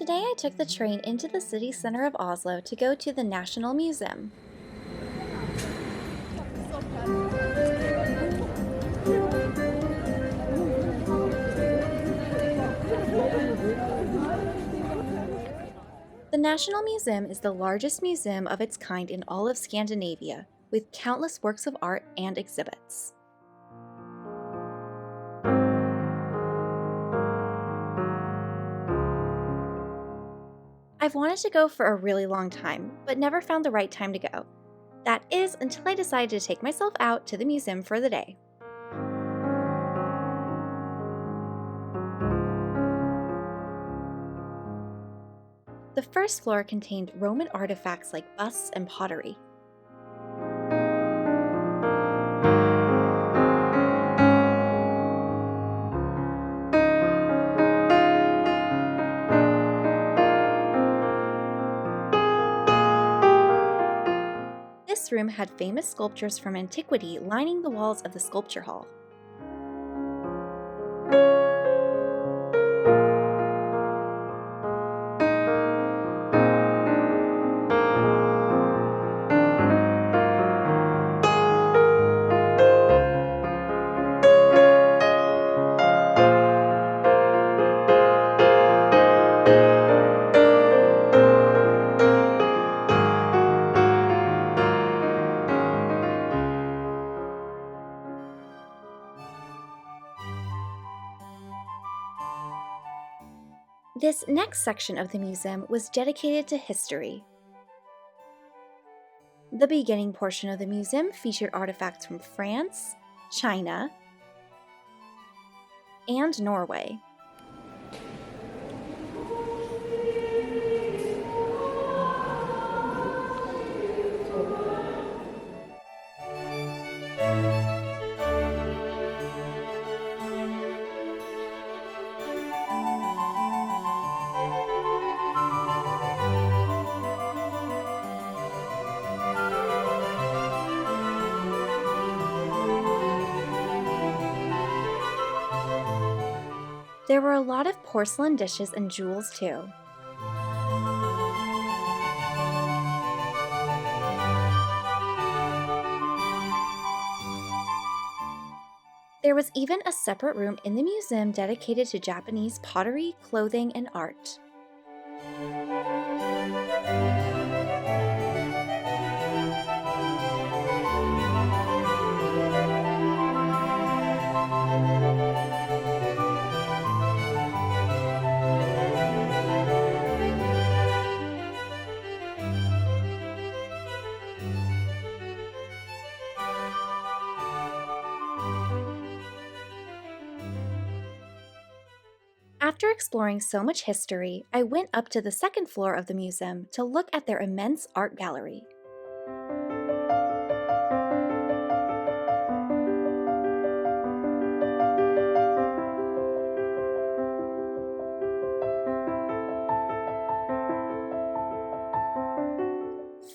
Today I took the train into the city center of Oslo to go to the National Museum. The National Museum is the largest museum of its kind in all of Scandinavia, with countless works of art and exhibits. I've wanted to go for a really long time, but never found the right time to go. That is until I decided to take myself out to the museum for the day. The first floor contained Roman artifacts like busts and pottery. This room had famous sculptures from antiquity lining the walls of the sculpture hall. This next section of the museum was dedicated to history. The beginning portion of the museum featured artifacts from France, China, and Norway. There were a lot of porcelain dishes and jewels too. There was even a separate room in the museum dedicated to Japanese pottery, clothing, and art. After exploring so much history, I went up to the second floor of the museum to look at their immense art gallery.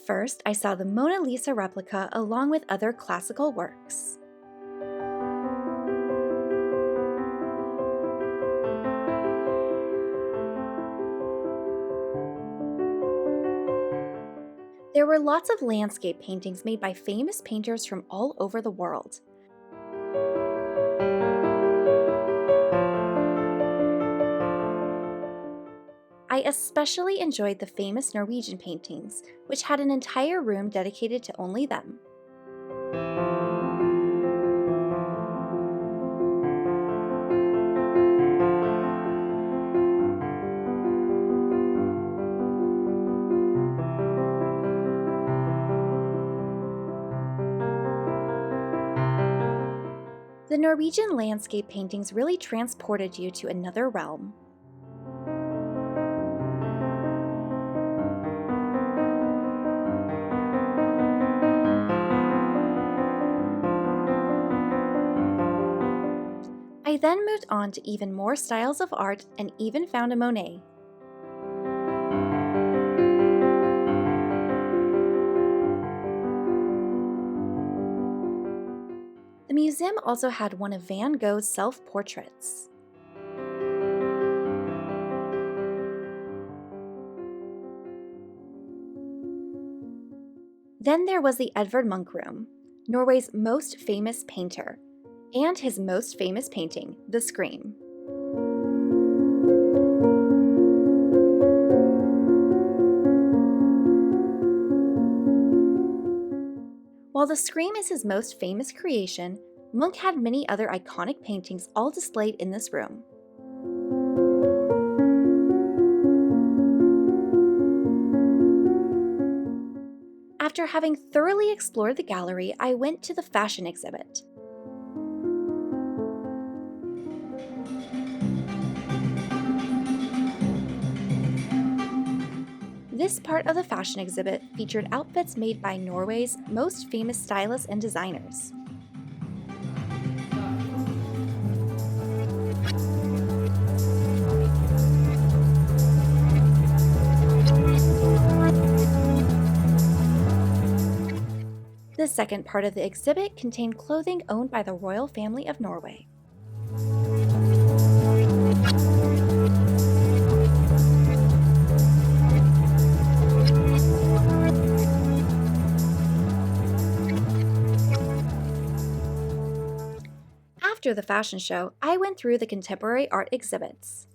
First, I saw the Mona Lisa replica along with other classical works. There were lots of landscape paintings made by famous painters from all over the world. I especially enjoyed the famous Norwegian paintings, which had an entire room dedicated to only them. The Norwegian landscape paintings really transported you to another realm. I then moved on to even more styles of art and even found a Monet. The museum also had one of Van Gogh's self-portraits. Then there was the Edvard Munch room, Norway's most famous painter, and his most famous painting, The Scream. While The Scream is his most famous creation, Munch had many other iconic paintings all displayed in this room. After having thoroughly explored the gallery, I went to the fashion exhibit. This part of the fashion exhibit featured outfits made by Norway's most famous stylists and designers. The second part of the exhibit contained clothing owned by the royal family of Norway. After the fashion show, I went through the contemporary art exhibits.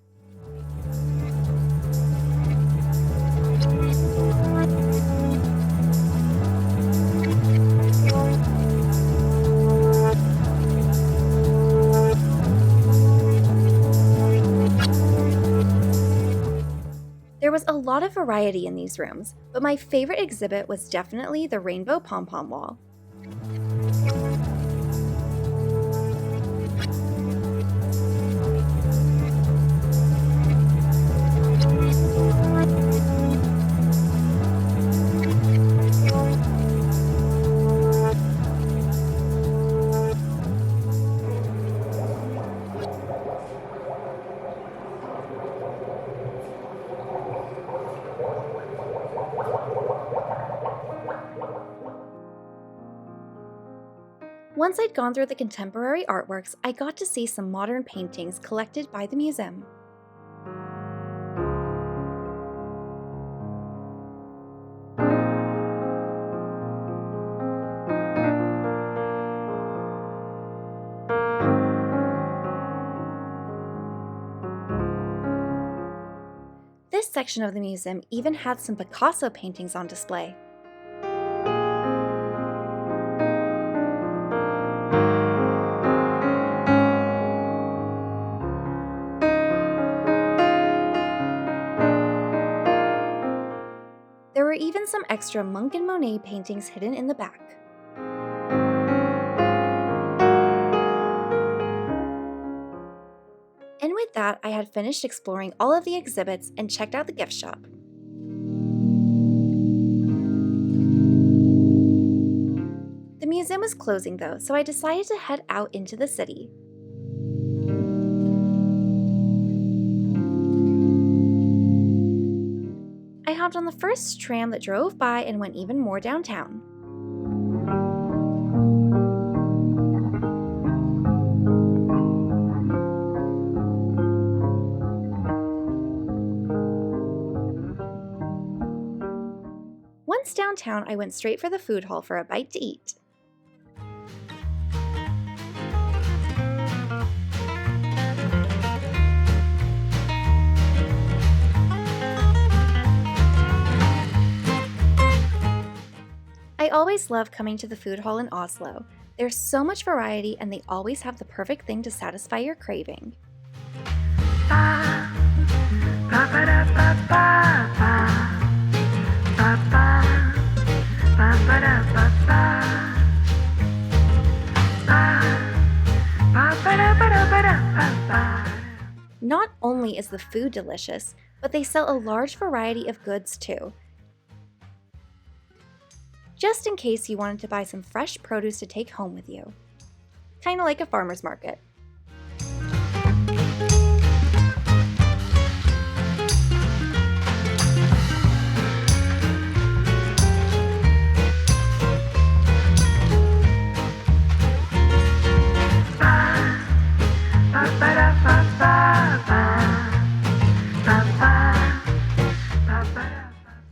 There was a lot of variety in these rooms, but my favorite exhibit was definitely the rainbow pom-pom wall. Once I'd gone through the contemporary artworks, I got to see some modern paintings collected by the museum. This section of the museum even had some Picasso paintings on display. There were even some extra Munch and Monet paintings hidden in the back. And with that, I had finished exploring all of the exhibits and checked out the gift shop. The museum was closing though, so I decided to head out into the city. I hopped on the first tram that drove by and went even more downtown. Once downtown, I went straight for the food hall for a bite to eat. I always love coming to the food hall in Oslo. There's so much variety and they always have the perfect thing to satisfy your craving. Not only is the food delicious, but they sell a large variety of goods too. Just in case you wanted to buy some fresh produce to take home with you. Kinda like a farmer's market.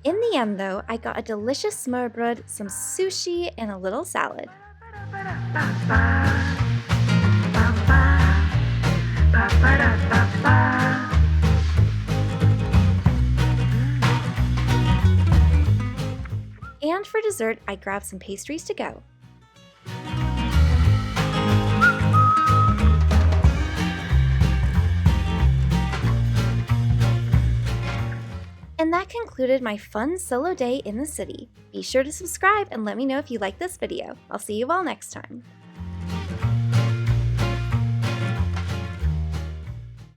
In the end, though, I got a delicious smørrebrød, some sushi, and a little salad. And for dessert, I grabbed some pastries to go. And that concluded my fun solo day in the city. Be sure to subscribe and let me know if you like this video. I'll see you all next time.